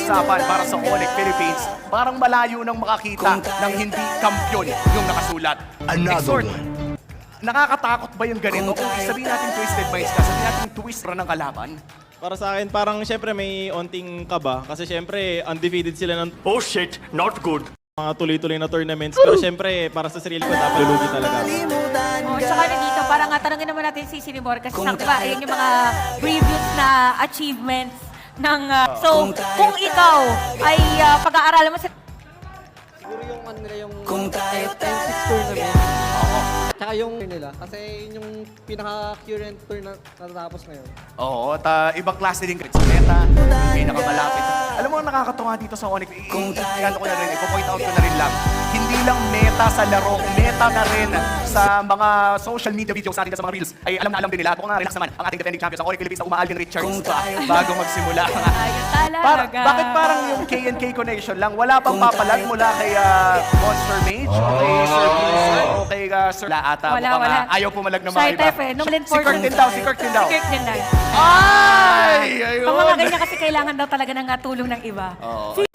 usapan para sa Onyx Philippines, parang malayo nang makakita ng hindi kampiyon yung nakasulat. Exhort, nakakatakot ba yung ganito? Kung sabihin natin twisted minds ka, sabihin natin twist ng kalaban. Para sa akin, parang syempre may onting kaba. Kasi syempre, undefeated sila ng Oh shit, not good. mga tuloy-tuloy na tournaments. Pero syempre, para sa sarili ko, dapat lulugi talaga. Oh, tsaka na dito, parang tanongin naman natin si Sinibor kasi di ba, ayun yung mga previous na achievements ng... so, kung ikaw ay pag-aaralan mo sa... Siguro yung ano nila yung M6 tournament. Tsaka yung nila. Kasi yun yung pinaka-current tour na natatapos ngayon. Oo, at ibang klase din sa meta, pinakamalapit. Alam mo, ang nakakatuwa dito sa Onyx, i-ano ko na rin, ipo-point out ko na rin lang, hindi lang meta sa laro, meta na rin sa mga social media videos natin sa mga reels. Ay alam na alam din nila. At kung nga relax naman, ang ating defending champion sa Onyx Philippines na Alvin Richards pa bago magsimula. Ayun talaga. Bakit parang yung K&K connection lang? Wala pang papalag mula kay Monster Mage o kay Sir Blizzard o kay Sir Laata. Wala. Ayaw pumalag ng mga Shy iba. type eh. Si Kirk din daw, si Kirk din daw. Si Kirk din daw. Ay! Ayun! Pag mga ganyan kasi kailangan daw talaga ng tulong ng iba. Oo.